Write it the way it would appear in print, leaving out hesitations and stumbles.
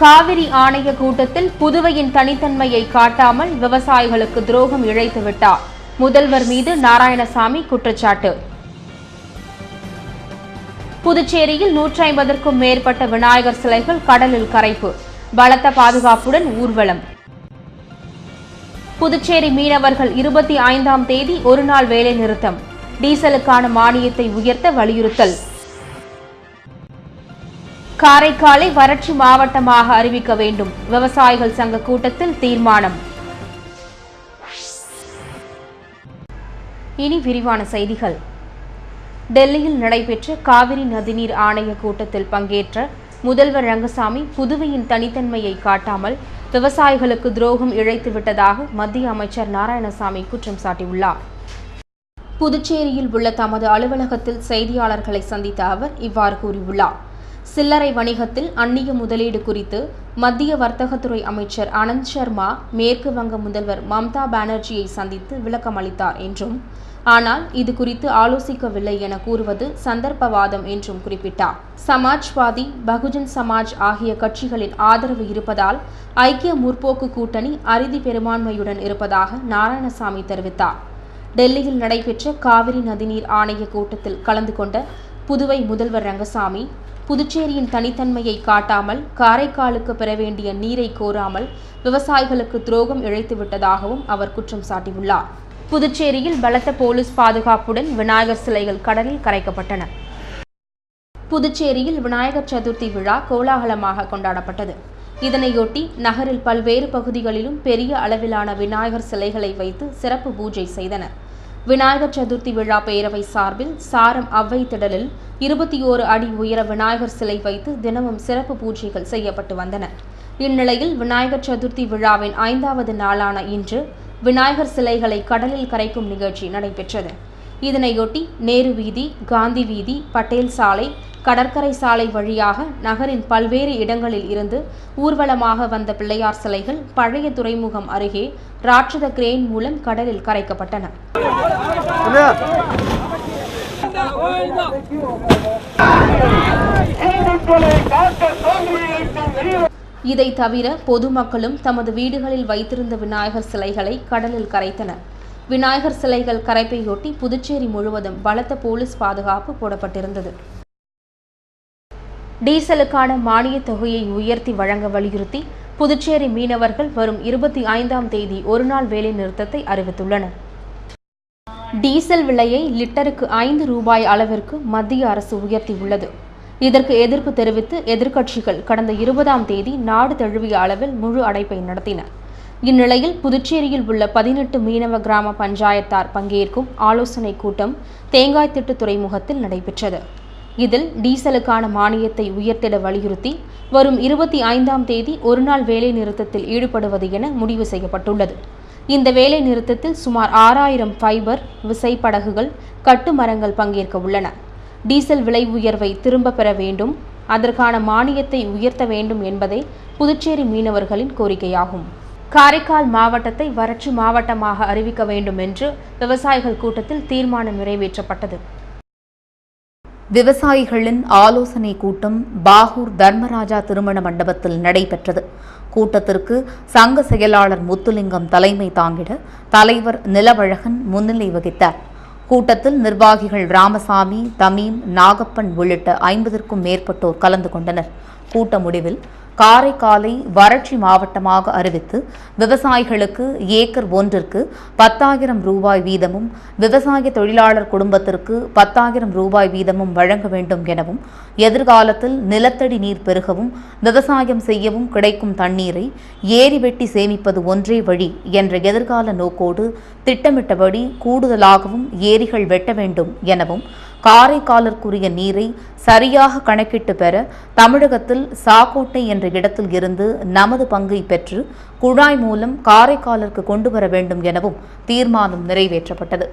காவிரி ஆணைய கூட்டத்தில் புதுவையின் தனித்தன்மையை காட்டாமல் விவசாயிகளுக்கு துரோகம் இழைத்துவிட்டார். முதல்வர் மீது நாராயணசாமி குற்றச்சாட்டு. புதுச்சேரியில் 150க்கும் மேற்பட்ட விநாயகர் சிலைகள் கடலில் கரைப்பு. பலத்த பாதுகாப்புடன் ஊர்வலம். புதுச்சேரி மீனவர்கள் 25ஆம் தேதி ஒருநாள் வேலை நிறுத்தம். டீசலுக்கான மானியத்தை உயர்த்த வலியுறுத்தல். காரைக்காலை வறட்சி மாவட்டமாக அறிவிக்க வேண்டும். விவசாயிகள் சங்க கூட்டத்தில் தீர்மானம். இனி விரிவான செய்திகள். டெல்லியில் நடைபெற்ற காவிரி நதிநீர் ஆணைய கூட்டத்தில் பங்கேற்ற முதல்வர் ரங்கசாமி புதுவையின் தனித்தன்மையை காட்டாமல் விவசாயிகளுக்கு துரோகம் இழைத்துவிட்டதாக மத்திய அமைச்சர் நாராயணசாமி குற்றம் சாட்டியுள்ளார். புதுச்சேரியில் உள்ள தமது அலுவலகத்தில் செய்தியாளர்களை சந்தித்த அவர் இவ்வாறு கூறியுள்ளார். சில்லறை வணிகத்தில் அந்நிய முதலீடு குறித்து மத்திய வர்த்தகத்துறை அமைச்சர் ஆனந்த் சர்மா மேற்கு வங்க முதல்வர் மம்தா பானர்ஜியை சந்தித்து விளக்கம் அளித்தார் என்றும், ஆனால் இது குறித்து ஆலோசிக்கவில்லை என கூறுவது சந்தர்ப்பவாதம் என்றும் குறிப்பிட்டார். சமாஜ்வாதி, பகுஜன் சமாஜ் ஆகிய கட்சிகளின் ஆதரவு இருப்பதால் ஐக்கிய முற்போக்கு கூட்டணி அறுதி பெரும்பான்மையுடன் இருப்பதாக நாராயணசாமி தெரிவித்தார். டெல்லியில் நடைபெற்ற காவிரி நதிநீர் ஆணைய கூட்டத்தில் கலந்து கொண்ட புதுவை முதல்வர் ரங்கசாமி புதுச்சேரியின் தனித்தன்மையை காட்டாமல் காரைக்காலுக்கு பெற வேண்டிய நீரை கோராமல் விவசாயிகளுக்கு துரோகம் இழைத்துவிட்டதாகவும் அவர் குற்றம் சாட்டியுள்ளார். புதுச்சேரியில் பலத்த போலீஸ் பாதுகாப்புடன் விநாயகர் சிலைகள் கடலில் கரைக்கப்பட்டன. புதுச்சேரியில் விநாயகர் சதுர்த்தி விழா கோலாகலமாக கொண்டாடப்பட்டது. இதனையொட்டி நகரில் பல்வேறு பகுதிகளிலும் பெரிய அளவிலான விநாயகர் சிலைகளை வைத்து சிறப்பு பூஜை செய்தனர். விநாயகர் சதுர்த்தி விழா பேரவை சார்பில் சாரம் அவ்வை திடலில் 21 அடி உயர விநாயகர் சிலை வைத்து தினமும் சிறப்பு பூஜைகள் செய்யப்பட்டு வந்தன. இந்நிலையில் விநாயகர் சதுர்த்தி விழாவின் 5வது நாளான இன்று விநாயகர் சிலைகளை கடலில் கரைக்கும் நிகழ்ச்சி நடைபெற்றது. இதனையொட்டி நேரு வீதி, காந்தி வீதி, பட்டேல் சாலை, கடற்கரை சாலை வழியாக நகரின் பல்வேறு இடங்களில் இருந்து ஊர்வலமாக வந்த பிள்ளையார் சிலைகள் பழைய துறைமுகம் அருகே ராட்சத கிரேன் மூலம் கடலில் கரைக்கப்பட்டன. இதை தவிர பொதுமக்களும் தமது வீடுகளில் வைத்திருந்த விநாயகர் சிலைகளை கடலில் கரைத்தனர். விநாயகர் சிலைகள் கரைப்பையொட்டி புதுச்சேரி முழுவதும் பலத்த போலீஸ் பாதுகாப்பு போடப்பட்டிருந்தது. டீசலுக்கான மானியத் தொகையை உயர்த்தி வழங்க வலியுறுத்தி புதுச்சேரி மீனவர்கள் வரும் 25ஆம் தேதி ஒருநாள் வேலை நிறுத்தத்தை அறிவித்துள்ளனர். டீசல் விலையை லிட்டருக்கு 5 ரூபாய் அளவிற்கு மத்திய அரசு உயர்த்தியுள்ளது. இதற்கு எதிர்ப்பு தெரிவித்து எதிர்க்கட்சிகள் கடந்த 20ஆம் தேதி நாடு தழுவிய அளவில் முழு அடைப்பை நடத்தின. இந்நிலையில் புதுச்சேரியில் உள்ள 18 மீனவ கிராம பஞ்சாயத்தார் பங்கேற்கும் ஆலோசனைக் கூட்டம் தேங்காய்திட்டு துறைமுகத்தில் நடைபெற்றது. இதில் டீசலுக்கான மானியத்தை உயர்த்திட வலியுறுத்தி வரும் 25ஆம் தேதி ஒருநாள் வேலை நிறுத்தத்தில் ஈடுபடுவது என முடிவு செய்யப்பட்டுள்ளது. இந்த வேலை நிறுத்தத்தில் சுமார் 6000 ஃபைபர் விசைப்படகுகள், கட்டுமரங்கள் பங்கேற்க உள்ளன. டீசல் விலை உயர்வை திரும்ப பெற வேண்டும், அதற்கான மானியத்தை உயர்த்த வேண்டும் என்பதே புதுச்சேரி மீனவர்களின் கோரிக்கையாகும். காரைக்கால் மாவட்டத்தை வறட்சி மாவட்டமாக அறிவிக்க வேண்டும் என்று விவசாயிகள் கூட்டத்தில் தீர்மானம் நிறைவேற்றப்பட்டது. விவசாயிகளின் ஆலோசனை கூட்டம் பாகூர் தர்மராஜா திருமண மண்டபத்தில் நடைபெற்றது. கூட்டத்திற்கு சங்க செயலாளர் முத்துலிங்கம் தலைமை தாங்கிட தலைவர் நிலவழகன் முன்னிலை வகித்தார். கூட்டத்தில் நிர்வாகிகள் ராமசாமி, தமீம், நாகப்பன் உள்ளிட்ட 50க்கும் மேற்பட்டோர் கலந்து கொண்டனர். கூட்ட முடிவில் காரைக்காலை வறட்சி மாவட்டமாக அறிவித்து விவசாயிகளுக்கு ஏக்கர் ஒன்றிற்கு 10,000 ரூபாய் வீதமும், விவசாய தொழிலாளர் குடும்பத்திற்கு 10,000 ரூபாய் வீதமும் வழங்க வேண்டும் எனவும், எதிர்காலத்தில் நிலத்தடி நீர் பெருகவும் விவசாயம் செய்யவும் கிடைக்கும் தண்ணீரை ஏரி வெட்டி சேமிப்பது ஒன்றே வழி என்ற எதிர்கால நோக்கோடு திட்டமிட்டபடி கூடுதலாகவும் ஏரிகள் வெட்ட வேண்டும் எனவும், காரைக்காலிற்குரிய நீரை சரியாக கணக்கிட்டு பெற தமிழகத்தில் சாக்கோட்டை என்ற இடத்தில் இருந்து நமது பங்கை பெற்று குழாய் மூலம் காரைக்காலிற்கு கொண்டு வர வேண்டும் எனவும் தீர்மானம் நிறைவேற்றப்பட்டது.